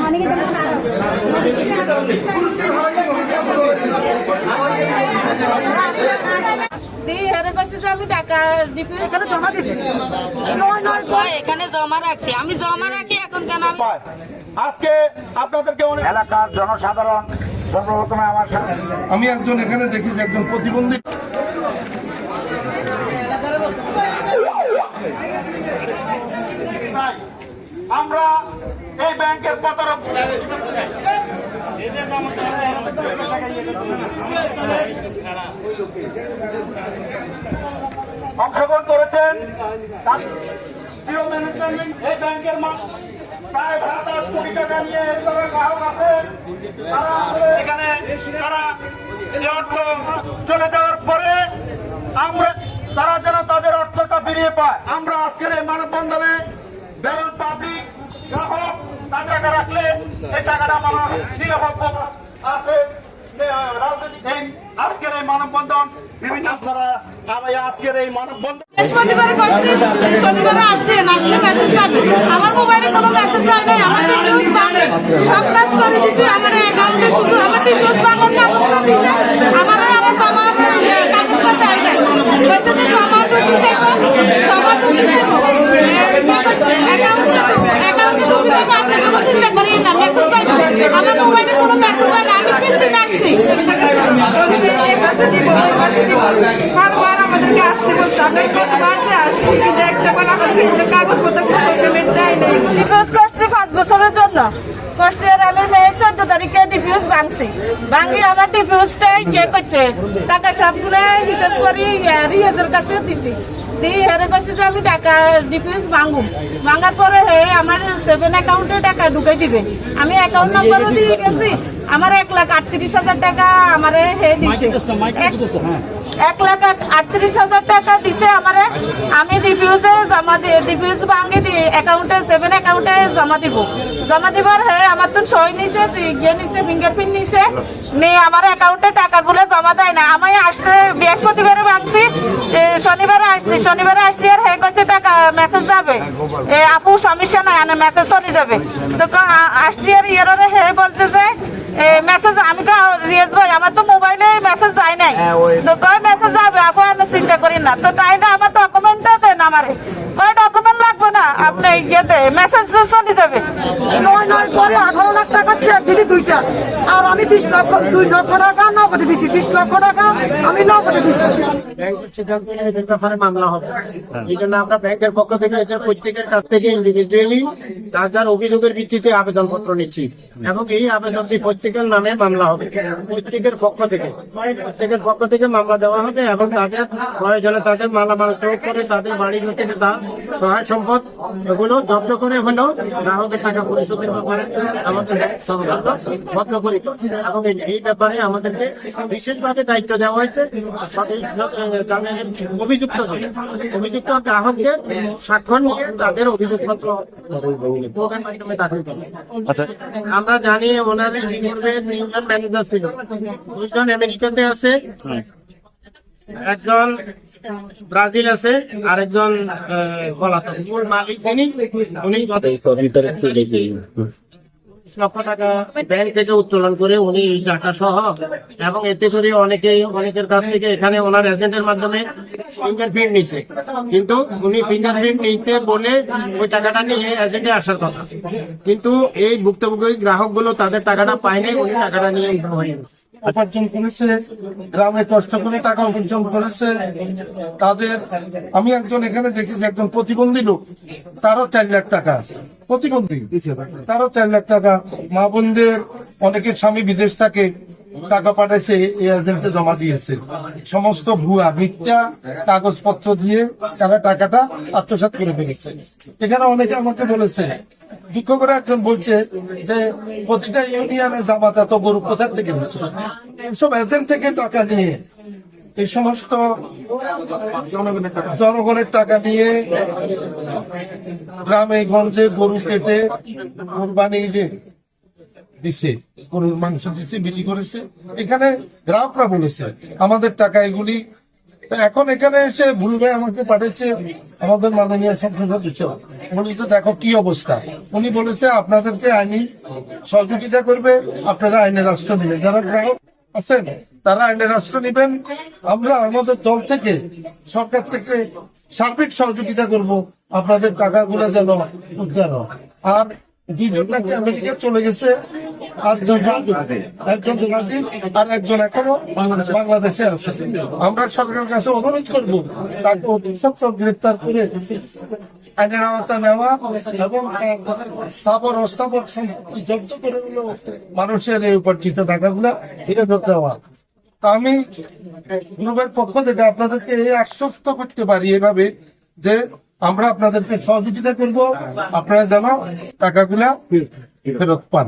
আমি টাকা এখানে জমা দিচ্ছি, এখানে জমা রাখছি, আমি জমা রাখি এখন কেন আজকে আপনাদেরকে এলাকার জনসাধারণ সর্বপ্রথমে আমার সাথে আমি একজন এখানে দেখেছি একজন প্রতিবন্ধী আমরা এই ব্যাংকের প্রতারক অংশগ্রহণ করেছেন এই ব্যাংকের প্রায় 7-8 কোটি টাকা নিয়ে গ্রাহক আছে এখানে তারা অর্থ চলে যাওয়ার পরে আমরা তারা যেন তাদের অর্থটা ফিরিয়ে পায়। আমরা আজকের এই মানববন্ধনে বেরোন পাবলিক গ্রাহক তার টাকা রাখলে এই টাকাটা আমার নিরাপদ আছে। আজকের এই মানববন্ধন বিভিন্ন আপনারা আজকের এই মানববন্ধন বৃহস্পতিবার করছি, শনিবারে আসছেন, আসলে মেসেজ যাবে। আমার মোবাইলে কোনো মেসেজ যায় নাই, আমার ডিটেইলস জানে, সব কাজ করে দিছি। আমার অ্যাকাউন্টে শুধু আমার ডিটেইলস বাংলার কাগজটা দিছে, আমার কাগজটা দেয় নাই। মেসেজে জমা ঢুকি যাইব, জমা ঢুকি যাইব, অ্যাকাউন্টে ঢুকি যাইব। আপনি কোনো চিন্তা করিয়েন না, মেসেজ যাইব। আমার মোবাইলে কোনো মেসেজ যায় না, আমি 3 দিন আসছি। বারবার আমাদেরকে আসতে বলছে, আমি কতবার যে আসছি, কিন্তু একটা বার আমাদেরকে কোনো কাগজপত্র পেমেন্ট দেয় নাই। ডিফিউজ করছি 5 বছরের জন্য করছি, আর আমি মে 14 তারিখে ডিফিউজ ভাঙছি। ভাঙি আমার ডিফিউজটা ইয়ে করছে, টাকা সবগুলো হিসাব করি রিয়াজের কাছে দিছি। দিয়ে হেরে করছি যে আমি টাকা ডিফিউজ ভাঙুম, ভাঙার পরে হে আমার 7 অ্যাকাউন্টে টাকা ঢুকে দিবে। আমি অ্যাকাউন্ট নম্বরও দিয়ে গেছি, আমার 1,38,000 টাকা আমার হে দিছে, 1,38,000 টাকা দিছে আমারে। আমি ডিফিউজে জমা দিয়ে ডিফিউজ ভাঙে দিয়ে অ্যাকাউন্টে 7 অ্যাকাউন্টে জমা দিব। জমা দিবার হে আমার তো সই নিছে, সিগনেচার নিছে, ফিঙ্গারপ্রিন্ট নিছে, নিয়ে আমার অ্যাকাউন্টে টাকাগুলো জমা দেয় না। আমি আসলে বৃহস্পতিবারে ভাঙছি, শনিবারে আসছি আর হে কাছে টাকা মেসেজ যাবে, আপু সমস্যা নাই, আনে মেসেজ চলে যাবে। তো আসছি আর ইয়ারে হে বলছে যে মেসেজ, আমি তো রিয়াজ ভাই আমার তো মোবাইলে মেসেজ যায় নাই, তো কয় মেসেজ যাবে আপু, আমি চিন্তা করি না। তো তাই না আমার ডকুমেন্টটা দেন, আমারে কয় ডকুমেন্ট লাগবে না, আপনি ইয়েতে মেসেজ চলে যাবে। 9 করে 18 লাখ টাকা চেক দিলি 2টা, আর আমি 2 লক্ষ টাকা নগদে দিছি, 20 লক্ষ টাকা আমি নগদে দিছি। ব্যাংকের সিদ্ধান্ত এদের ব্যাপারে মামলা হবে, এই জন্য আমরা ব্যাংকের পক্ষ থেকে এদের প্রত্যেকের কাছ থেকে ইন্ডিভিজুয়ালি যার যার অভিযোগের ভিত্তিতে আবেদনপত্র নিচ্ছি, এবং এই আবেদনটি প্রত্যেকের নামে মামলা হবে। প্রত্যেকের পক্ষ থেকে মামলা দেওয়া হবে, এবং তাদের প্রয়োজনে তাদের মালামাল প্রয়োগ করে তাদের বাড়ি থেকে তার সহায় সম্পদ এগুলো জব্দ করে হলেও গ্রাহকের টাকা পরিশোধের ব্যাপারে আমাদের বদ্ধপরিত, এবং এই ব্যাপারে আমাদেরকে বিশেষভাবে দায়িত্ব দেওয়া হয়েছে। অভিযুক্ত গ্রাহকদের স্বাক্ষর নিয়ে তাদের অভিযোগপত্র মাধ্যমে দাখিল করবে। আমরা জানি ওনার ইতিপূর্বে 3জন ম্যানেজার ছিল, 2জন আমেরিকাতে আছে, একজন ব্রাজিল আছে, আরেকজন পলাতক। মূল মালিক যিনি উনি লক্ষ টাকা ব্যাংক থেকে উত্তোলন করে উনি টাকা সহ, এবং এতে করে অনেকের কাছ থেকে এখানে ওনার এজেন্টের মাধ্যমে ফিঙ্গারপ্রিন্ট নিছে, কিন্তু উনি ফিঙ্গারপ্রিন্ট নিতে বলে ওই টাকাটা নিয়ে এজেন্টে আসার কথা, কিন্তু এই ভুক্তভোগী গ্রাহকগুলো তাদের টাকাটা পায়নি, উনি টাকাটা নিয়ে উপার্জন করেছে, গ্রামে কষ্ট করে টাকা উপার্জন করেছে তাদের। আমি একজন এখানে দেখেছি একজন প্রতিবন্ধী লোক, তারও 4 লাখ টাকা আছে, প্রতিবন্ধী, তারও 4 লাখ টাকা। মা বোনদের অনেকের স্বামী বিদেশ থাকে, টাকা পাঠাইছে, এই এজেন্টে জমা দিয়েছে। সমস্ত ভুয়া মিথ্যা কাগজপত্র দিয়ে তারা টাকাটা আত্মসাৎ করে ফেলেছে। এখানে অনেকে আমাকে বলেছে, দুঃখ করে একজন বলছে যে প্রতিটা ইউনিয়নে জামাত এত গরু কোথা থেকে দিচ্ছে, সব এজেন্ট থেকে টাকা নিয়ে, এই সমস্ত জনগণের টাকা নিয়ে গ্রামে গঞ্জে গরু কেটে কোরবানি দিছে, গরুর মাংস দিছে, বিক্রি করেছে। এখানে গ্রাহকরা বলেছে আমাদের টাকা এগুলি তো এখন এখানে এসে ভুল ভাই আমাকে পাঠিয়েছে আমাদের মাননীয় সংসদ সদস্য, উনি তো দেখো কি অবস্থা। উনি বলেছে আপনাদেরকে আইনি সহযোগিতা করবে, আপনারা আইনের রাষ্ট্র নেবেন, যারা গ্রাহক আছেন তারা আইনের রাষ্ট্র নেবেন। আমরা আমাদের দল থেকে সরকার থেকে সার্বিক সহযোগিতা করব, আপনাদের টাকাগুলো যেন উদ্ধার হয়। আর দুইজন নাকি আমেরিকা চলে গেছে, আর একজন ব্রাজিল আর একজন এখনো বাংলাদেশে আছে। আমরা সরকারের কাছে অনুরোধ করব তাকে অতি সত্ত্বর গ্রেপ্তার করে আইনের আওতা নেওয়া এবং স্থাবর অস্থাবর সম্পত্তি জব্দ করে হলো মানুষের এই উপার্জিত টাকাগুলা ফেরত দেওয়া। তা আমি গ্রুপের পক্ষ থেকে আপনাদেরকে এই আশ্বস্ত করতে পারি এভাবে যে আমরা আপনাদেরকে সহযোগিতা করব, আপনারা যেন টাকাগুলা ফেরত পান।